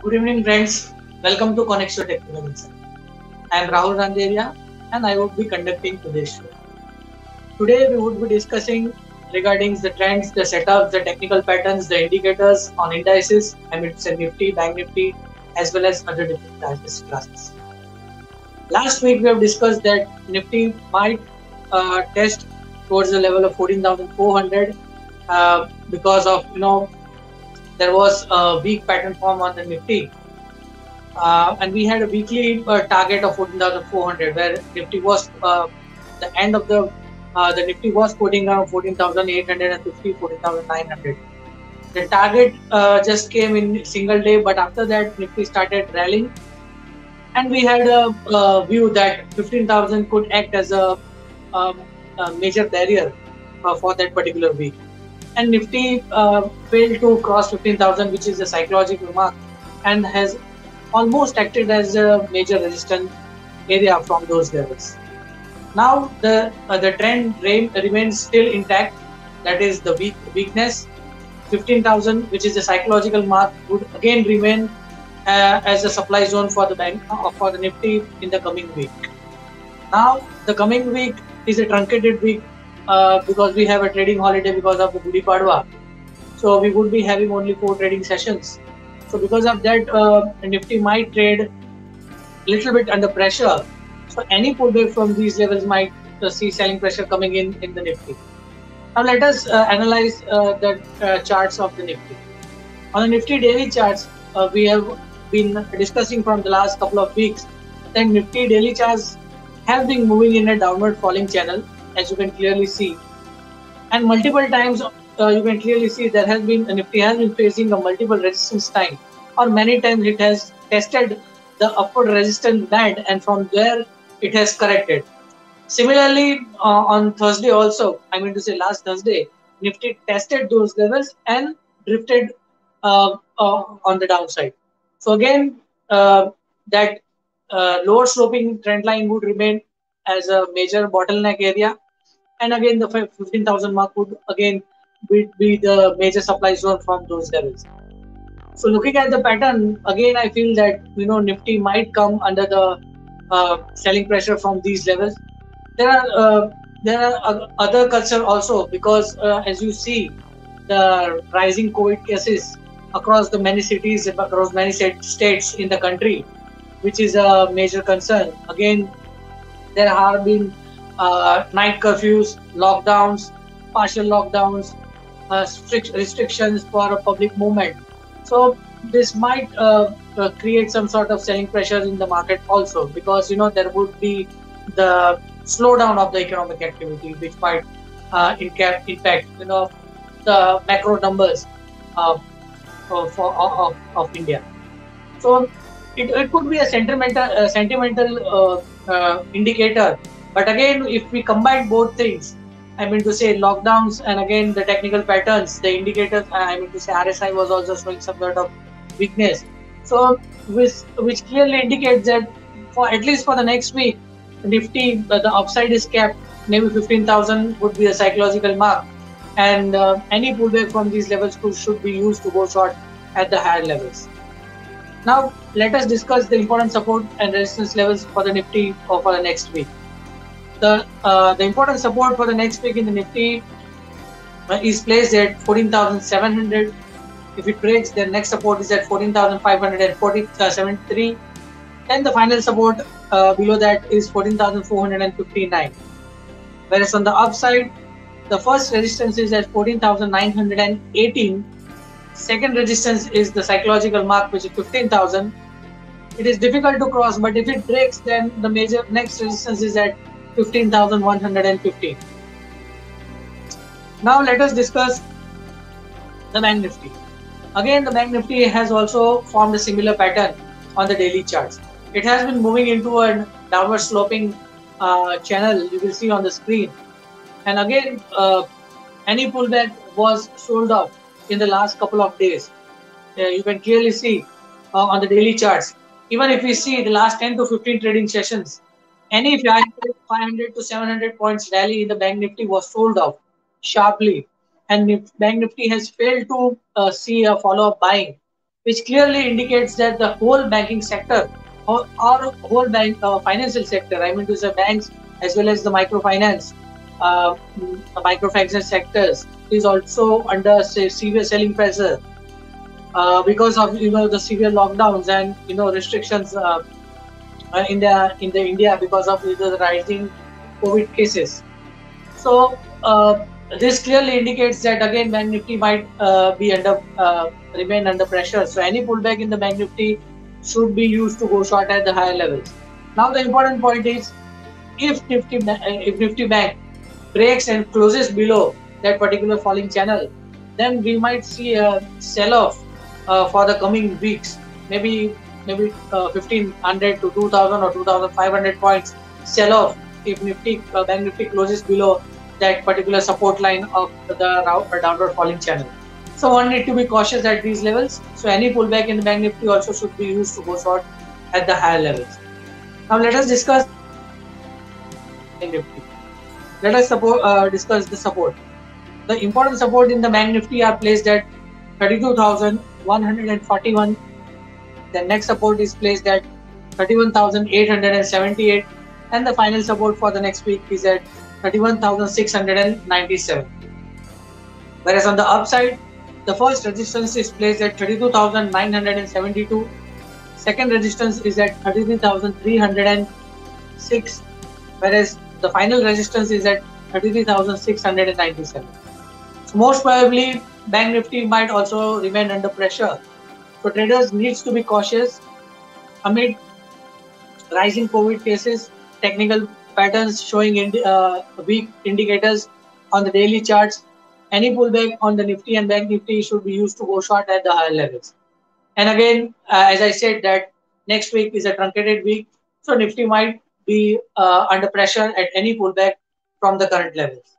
Good evening, friends. Welcome to Connect Your Technical Insight. I am Rahul Randeria and I would be conducting today's show. Today, we would be discussing regarding the trends, the setups, the technical patterns, the indicators on indices, I mean, say Nifty, Bank Nifty, as well as other different classes. Last week, we have discussed that Nifty might test towards the level of 14,400 because of there was a weak pattern form on the Nifty. And we had a weekly target of 14,400 where Nifty was the end of the Nifty was quoting around 14,850, 14,900. The target just came in single day, but after that Nifty started rallying, and we had a view that 15,000 could act as a major barrier for that particular week. And Nifty failed to cross 15,000, which is a psychological mark, and has almost acted as a major resistance area from those levels. Now the trend remains still intact. That is the weakness. 15,000, which is a psychological mark, would again remain as a supply zone for the Nifty in the coming week. Now the coming week is a truncated week because we have a trading holiday because of the Gudi Padwa. So we would be having only 4 trading sessions. So because of that, Nifty might trade a little bit under pressure. So any pullback from these levels might see selling pressure coming in the Nifty. Now let us analyze the charts of the Nifty. On the Nifty daily charts, we have been discussing from the last couple of weeks that Nifty daily charts have been moving in a downward falling channel, as you can clearly see. And multiple times you can clearly see there has been Nifty has been facing a multiple resistance time, or many times it has tested the upward resistance band, and from there it has corrected. Similarly, on Thursday also, I mean to say last Thursday, Nifty tested those levels and drifted on the downside. So again, that lower sloping trend line would remain as a major bottleneck area, and again the 15,000 mark would again be the major supply zone from those levels. So looking at the pattern, again I feel that Nifty might come under the selling pressure from these levels. There are other concern also because as you see the rising COVID cases across the many cities, across many states in the country, which is a major concern. Again, there have been night curfews, lockdowns, partial lockdowns, strict restrictions for a public movement. So this might create some sort of selling pressure in the market also, because there would be the slowdown of the economic activity, which might impact the macro numbers of India. So it could be a sentimental indicator. But again, if we combine both things, I mean to say lockdowns and again the technical patterns, the indicators, I mean to say RSI was also showing some sort of weakness. So which clearly indicates that for at least for the next week, Nifty, the upside is capped. Maybe 15,000 would be a psychological mark, and any pullback from these levels should be used to go short at the higher levels. Now let us discuss the important support and resistance levels for the Nifty or for the next week. The important support for the next week in the Nifty is placed at 14,700. If it breaks, then next support is at 14,573. Then the final support below that is 14,459. Whereas on the upside, the first resistance is at 14,918. Second resistance is the psychological mark, which is 15,000. It is difficult to cross, but if it breaks, then the major next resistance is at 15,115. Now let us discuss the Bank Nifty. Again, the Bank Nifty has also formed a similar pattern on the daily charts. It has been moving into a downward sloping channel, you will see on the screen. And again, any pullback was sold off in the last couple of days. You can clearly see on the daily charts. Even if we see the last 10 to 15 trading sessions, any 500 to 700 points rally in the Bank Nifty was sold off sharply, and Bank Nifty has failed to see a follow-up buying which clearly indicates that the whole banking sector or whole bank financial sector, I mean to say banks as well as the microfinance, microfinance sectors is also under severe selling pressure because of the severe lockdowns and restrictions in the India because of the rising COVID cases. So this clearly indicates that again Bank Nifty might be remain under pressure. So any pullback in the Bank Nifty should be used to go short at the higher levels. Now the important point is if Nifty Bank breaks and closes below that particular falling channel, then we might see a sell-off for the coming weeks. Maybe 1500 to 2000 or 2500 points sell-off if Bank Nifty closes below that particular support line of the downward falling channel. So one need to be cautious at these levels. So any pullback in the Bank Nifty also should be used to go short at the higher levels. Now let us discuss Bank Nifty. Let us discuss the support. The important support in the Bank Nifty are placed at 32,141. The next support is placed at 31,878, and the final support for the next week is at 31,697. Whereas on the upside, the first resistance is placed at 32,972. Second resistance is at 33,306, whereas the final resistance is at 33,697. So most probably, Bank Nifty might also remain under pressure. So traders needs to be cautious amid rising COVID cases, technical patterns showing weak indicators on the daily charts. Any pullback on the Nifty and Bank Nifty should be used to go short at the higher levels. And again, as I said, that next week is a truncated week, so Nifty might be under pressure at any pullback from the current levels.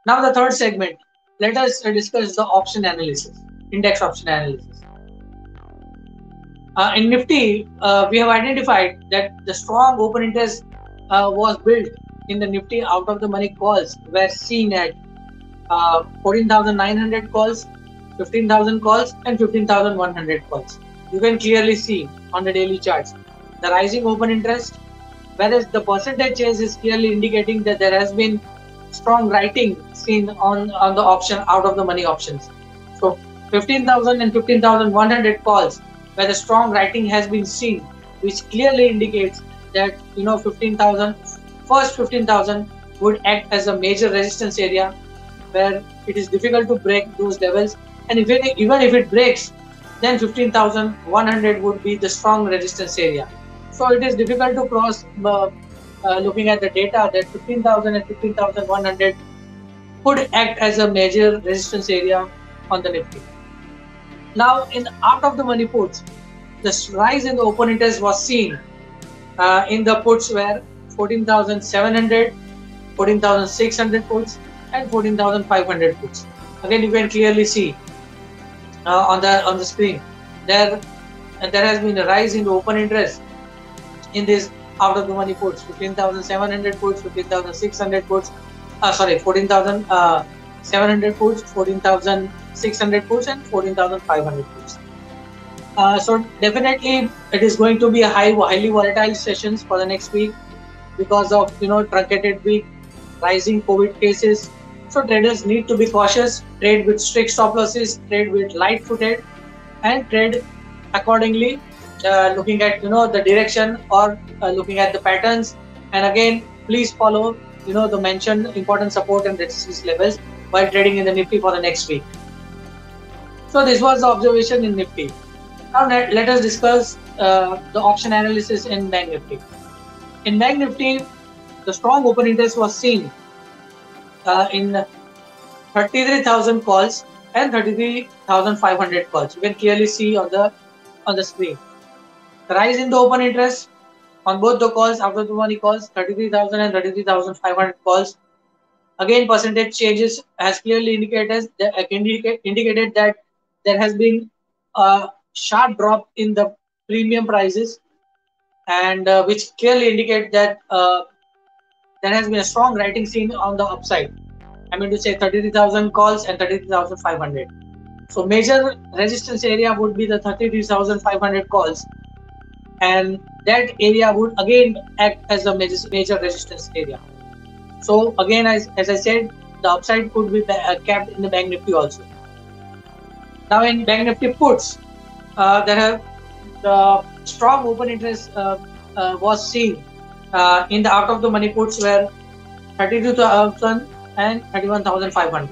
Now the third segment, let us discuss the option analysis, index option analysis. In Nifty, we have identified that the strong open interest was built in the Nifty out of the money calls were seen at 14,900 calls, 15,000 calls and 15,100 calls. You can clearly see on the daily charts the rising open interest, whereas the percentage change is clearly indicating that there has been strong writing seen on the option out of the money options. So 15,000 and 15,100 calls where the strong writing has been seen, which clearly indicates that 15,000 would act as a major resistance area where it is difficult to break those levels, and even if it breaks, then 15,100 would be the strong resistance area. So it is difficult to cross looking at the data that 15,000 and 15,100 could act as a major resistance area on the Nifty. Now in out of the money puts, the rise in the open interest was seen in the puts where 14,700, 14,600 puts and 14,500 puts. Again, you can clearly see on the screen there has been a rise in the open interest in this out of the money puts, 15,700 puts, 15,600 puts, 14,700 puts, 14,600 puts and 14,500 puts. So definitely it is going to be a highly volatile sessions for the next week because of truncated week, rising COVID cases. So traders need to be cautious, trade with strict stop losses, trade with light footed and trade accordingly, looking at the direction or looking at the patterns. And again, please follow the mentioned important support and resistance levels while trading in the Nifty for the next week. So this was the observation in Nifty. Now let us discuss the option analysis in Bank Nifty. In Bank Nifty, the strong open interest was seen in 33,000 calls and 33,500 calls. You can clearly see on the screen. The rise in the open interest on both the calls, after the money calls, 33,000 and 33,500 calls. Again, percentage changes has clearly indicated that there has been a sharp drop in the premium prices, and which clearly indicate that there has been a strong writing seen on the upside. I mean to say 33,000 calls and 33,500. So major resistance area would be the 33,500 calls, and that area would again act as a major resistance area. So again, as I said, the upside could be capped in the Bank Nifty also. Now in Bank Nifty puts, there have the strong open interest was seen in the out of the money puts where 32,000 and 31,500.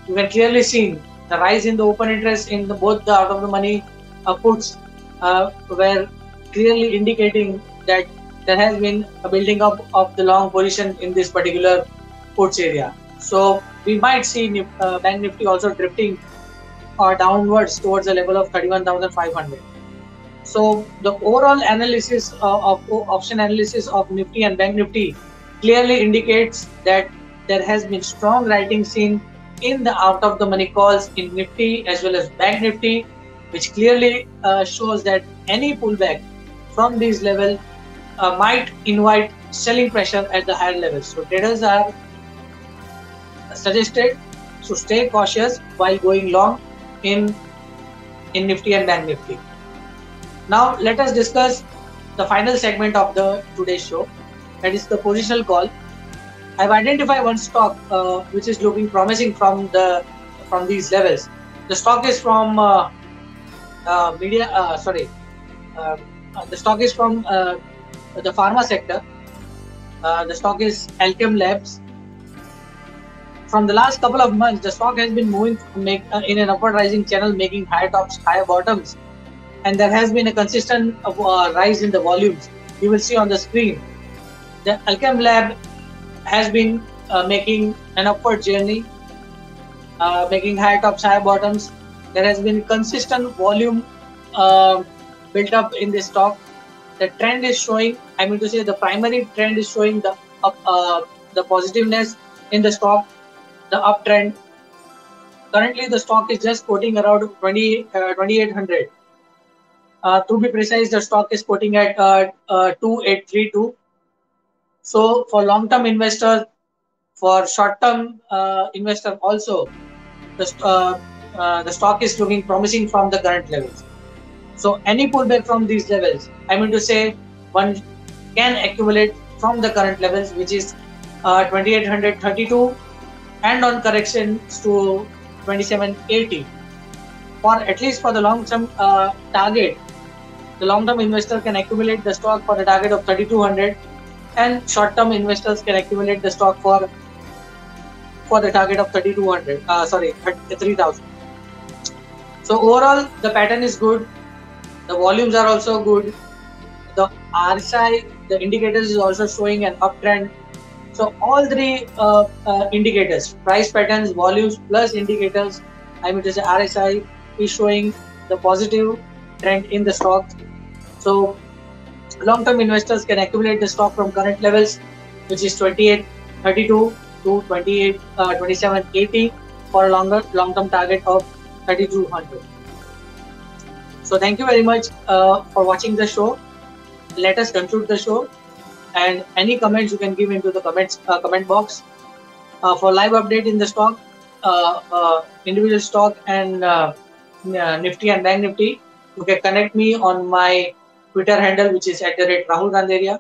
You can clearly see the rise in the open interest in both the out of the money puts were clearly indicating that there has been a building up of the long position in this particular puts area. So we might see Bank Nifty also drifting downwards towards the level of 31,500. So the overall analysis of option analysis of Nifty and Bank Nifty clearly indicates that there has been strong writing seen in the out of the money calls in Nifty as well as Bank Nifty, which clearly shows that any pullback from these levels might invite selling pressure at the higher levels. So traders are suggested to stay cautious while going long in Nifty and Bank Nifty. Now let us discuss the final segment of the today's show, that is the positional call. I've identified one stock which is looking promising from these levels. The stock is from the stock is from the pharma sector. The stock is Alkem Labs. From the last couple of months, the stock has been moving in an upward rising channel, making higher tops, higher bottoms, and there has been a consistent rise in the volumes. You will see on the screen. The Alkem Lab has been making an upward journey, making higher tops, higher bottoms. There has been consistent volume built up in this stock. The trend is showing, I mean to say, the primary trend is showing the positiveness in the stock, the uptrend. Currently, the stock is just quoting around 2,800. To be precise, the stock is quoting at 2,832. So for long-term investors, for short-term investor also, the stock is looking promising from the current levels. So any pullback from these levels, I mean to say, one can accumulate from the current levels, which is 2,832, and on corrections to 2,780. For at least for the long-term target, the long-term investor can accumulate the stock for a target of 3,200, and short-term investors can accumulate the stock for the target of 3,200. 3,000. So overall, the pattern is good. The volumes are also good. The RSI, the indicators is also showing an uptrend. So all three indicators, price patterns, volumes plus indicators, I mean to say RSI, is showing the positive trend in the stock. So long-term investors can accumulate the stock from current levels, which is 2,832 to 2,780 for a long-term target of 3,200. So thank you very much for watching the show. Let us conclude the show, and any comments you can give into the comment box. For live update in the stock, individual stock and Nifty and Bank Nifty, you can connect me on my Twitter handle, which is @Rahul Randeria.